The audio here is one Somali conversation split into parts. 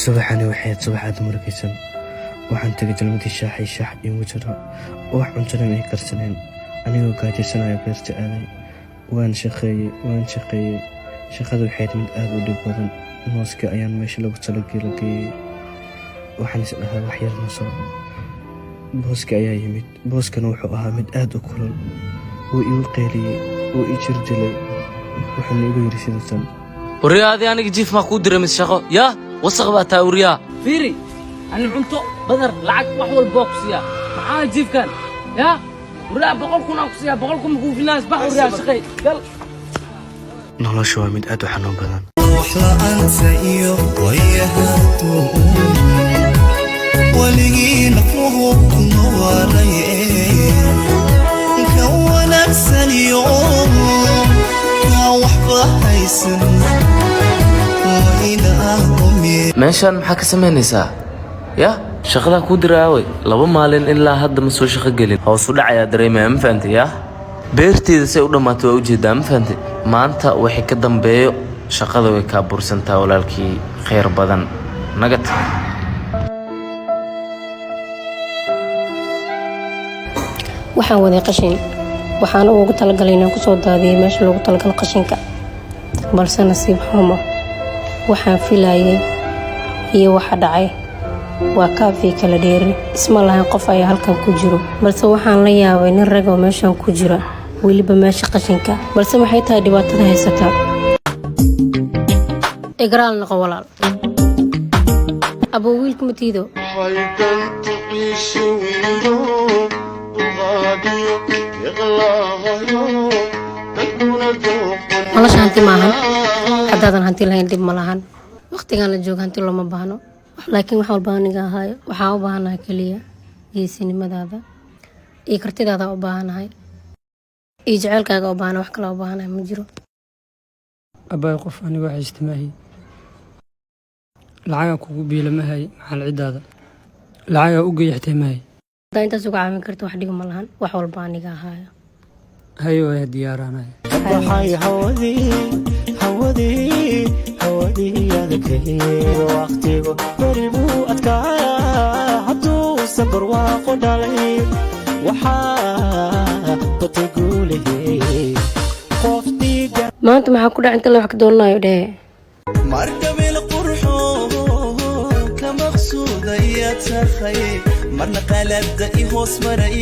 subaxani waxay subaxaad murugaysan waxaan tagay jalmadii shaaxay shaax iigu jiro wax cuntana may karsaneen anigoo gaajaysanaya beerta aaday waan shaqeeyey shaqadu waxay mid aad u dhib badan mooska ayaan meesha lagu talagelay waxaan is dhahaa wax yar naso booska ayaa yimid booskana wuxuu ahaa mid aad u kulul wuu igu qeyliyey wuu i jirdilay wuxuuna igu yidhi sidatan ورياضي أنا جيف ما قدر من الشقة يا وصغ بقى تاوريا فيري أنا عنتو بدر لعك وحول بوكس يا معاي جيف كان يا وريا بقولكم أقصيا بقولكم يكون في ناس بحر يا شقي قال noloshu waa mid aad u xanuun badan meeshaan maxaa ka samaynaysaa ya shaqada ku diraaway 2 maalin ilaa hadda ma soo shaqo gelin hoos u dhacayaa dareemaya ma fahanti ya beerteeda say u dhamaato waa u jeedaa ma fahanti maanta wixii ka dambeeyo shaqada way ka bursantaa walaalkii khayr badan nagad waxaan waday qashin waxaan ugu talagalay inaan ku soo daadiyay meesha loogu talagalay qashinka balse nasiib xumo waxaan filayay iyo waxa dhacay waa kaafi kala dheeri isma lahayn qof ayaa halkan ku jiro balse waxaan la yaabay nin rag oo meeshan ku jira weliba meesha qashinka balse maxay tahay dhibaatada haysata igraal noqo walaal abo wiilku matiido nolosha hanti maahan haddaadan hanti lahayn dhib ma lahan waqtigan la joogo hanti looma baahno laakiin wax walba aniga ahaayo waxaa u baahanahay keliya geesinimadaada iyo kartidaada u baahanahay iyo jaceylkaaga u baahana wax kale u baahanahay ma jiro abaay qof aniga wax istimaahi lacaga kugu biilamahay maxal cidaada lacaga u geeyxtay mahay hadaa intaas uga caawin karta wax dhib ma lahan wax walba aniga ahaayo hayo ay diyaaranahay hawadii adagay waqtigu baribu adkaaya hadduu sabar waaqo dhalay waxaa bataguulahey qof dhiiga maanta maxaa ku dhac inta la wax ka doonanayo dhehe markabil qurxo ka maqsuudaya tahay marna qalada i hoos maray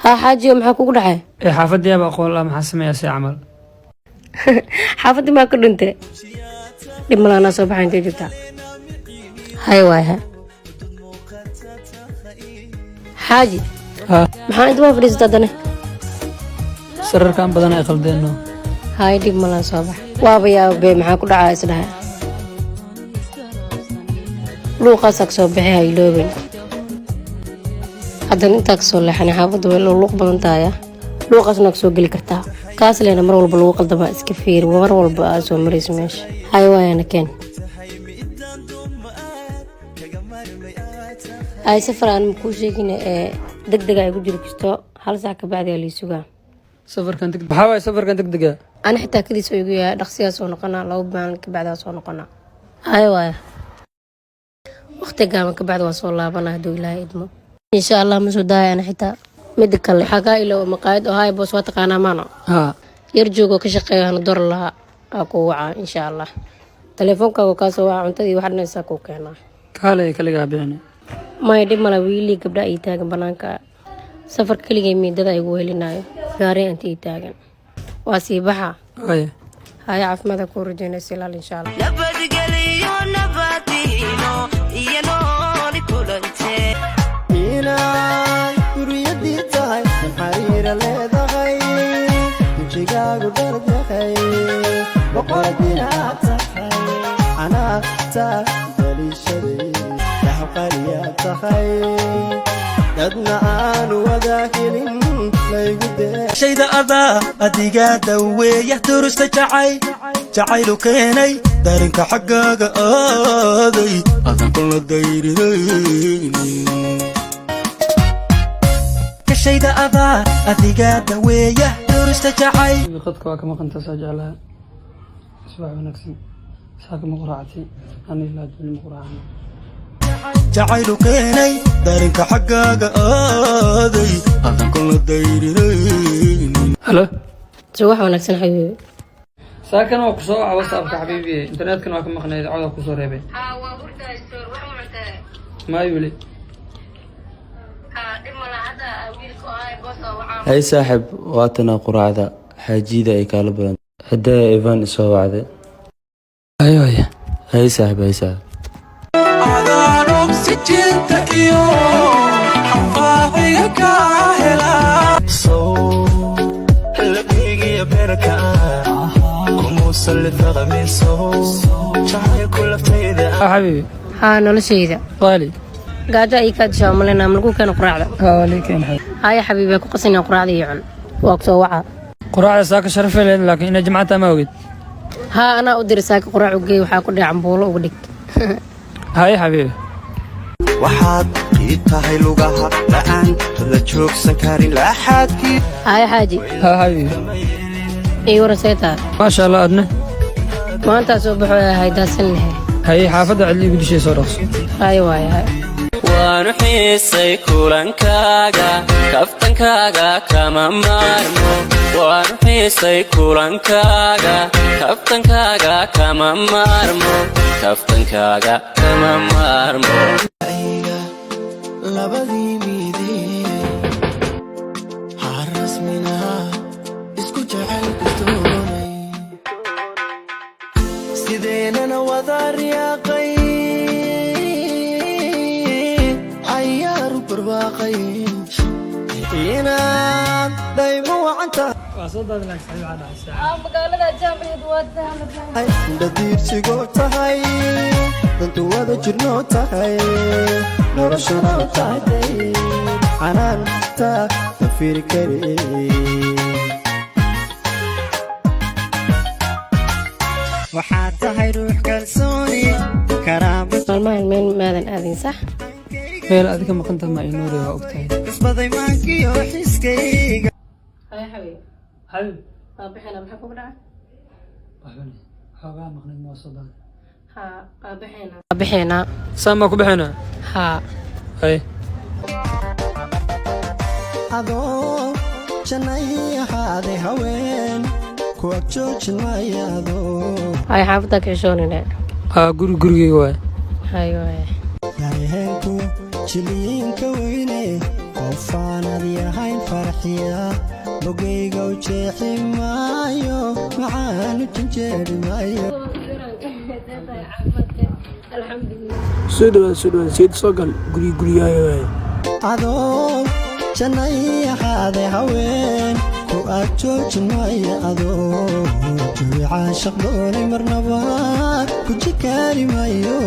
haa xaajiyo maxaa kugu dhacay xaafadii aba aqoon la maxaa sameeyay camal xaafadii maa ka dhintay dhib malaana soo baxay intay jirtaa hay waay ha xaaji maxaa inta waa fadhiisata haddana sararkan badan ay qaldeenno hay dhib malaan soo bax waaba yaabe maxaa ku dhacaa isdhaha luuqaasaa ka soo baxay ha ilooben haddana intaa ka soo leexanay xaafadda way luuq badan tahaya luuqaasna ka soo geli kartaa kaas leena mar walba lagu qaldamaa iska fiiri mar walba aa soo marayso meesha hay waayana keen ay safar aan makuu sheegina ee deg dega ay ku jiri kasto hal saac ka bacdi aa lii sugaa maxaa waay safarkan degdega ana xitaa kadiis oo igu yahay dhaqsiyaa soo noqonaa 2 maalin ka bacdaa soo noqonaa hay waaya waqti gaaban ka bacdi waa soo laabanaa hadduu ilaahay idmo insha allah ma soo daaya ana xitaa mid kale xagaa ilo maqaayad oo hay boos waa taqaanaa maano yar joogo ka shaqeeyo hana dor lahaa aa ku wacaa insha allah teleefoonkaaga kaasoo waa cuntadii wax dhanaysaa kuu keenaa kaale kaligaa bixin maya dhib mala wiilii gabdha ii taagan banaanka safar keligay miidada igu welinaayo gaari inta ii taagan waa sii baxa haya caafimaadka kuu rajaynaysa ilaal insha allah nabadgeliyo nabadino iyo nooli kulante guriyadii tahay xariira leedahay wajigaagu dardaqay boqoradinaad tahay anaagta daliishaday daxqaliyaad tahay dadna aan wada helin laygu shayda adaa adigaa daweeya durusta jacaylu keenay darinka xaggaaga aaday adan kula dayrinaynin shayda adaa adigaa daweeya durusta jacay khadka waa ka maqanta saa jeclaha subax wanaagsan saaka ma quraactay ani ilaa duni ma quraacnay jacaylu keenay dareenka xaggaaga aaday adan kula dayrinaynin halo subax wanaagsan xabiibi saakan waa ku soo waca whatsappka xabiibi internetkana waa ka maqnayd codka ku soo reebay waa hurdaa stoor wax cuntaa ma yuli dhimala hadda wiilku ahay boso waxa hay saaxib waatana quraacda xaajiida ay kaala badan haddaa evan isoo wacday ayo hay saaxib hay saaxib adaan oksijinta iyo xaqaaqiga ka hela qalbigiya beerka kumuusan lifaqamiso jacaylku laftayda xabiibi haa noloshayda qaali gaajo ay kaa dishaa malena malku keena quraacda haa leekan hay haya xabiibi ku qasinaa quraacda iyo cun waa ku soo waca quraacda saaka sharafay leed laakiin ina jimcata ma ogid haa anaa u diray saaka quraac u geey waxaa ku dhacay cambuulo uga dhig hay xabiibi waxaad ii tahay lugaha la'aan la joogsan karin laaxaadkii haya xaaji haa xabiibi ii warasaytaa maasha allah adna maantaa soo baxo ahay daasannahe hay xaafadda cidli igu dishay soo dhaqso haya waaya waanu xiisay kulankaaga kaftankaaga kama maarmo waanu xiisay kulankaaga kaftankaaga kama maarmo kaftankaaga kama maarmo labadii midee har rasmina isku jecel kustoonay sideenana wada riyaaqay cayaaru barwaaqay inaad daymo wacanta waa soo daadlan saxiib aan dhacay magaalada jaamacad waa dahlan dhadiirsigoo tahay dantu wada jirnoo tahay noloshuna u tahay xanaanta ma fiiri kari waxaad tahay ruux kalsooni karaama maalmahan meel maadan aadin sax meel adiga maqanta ma inuure waa ogtahay kasbaday maankiyo xiskayga haya xabiibi xabiib waa bixina maxaa kugu dhacay waxbani xoogaa maqnayd ma soo daad haa waa bixinaa saan baa ku bixinaa haa hay adoo jannay ahaaday haween ku ag joojin maayaado haya xaafaddaa ka xishoonine haa gurigeyga waay haya waaya yaraheenku jiliinka weyne qofaanad yahayn farxiya bogayga u jeexi maayo macaanu janjeeri maayo soo dhawaad seed soo gal gurigaaga waay adoo jannay ahaaday haween ku ag joojin maayo adoo jawi caashaq doonay marnaba ku jikaari maayo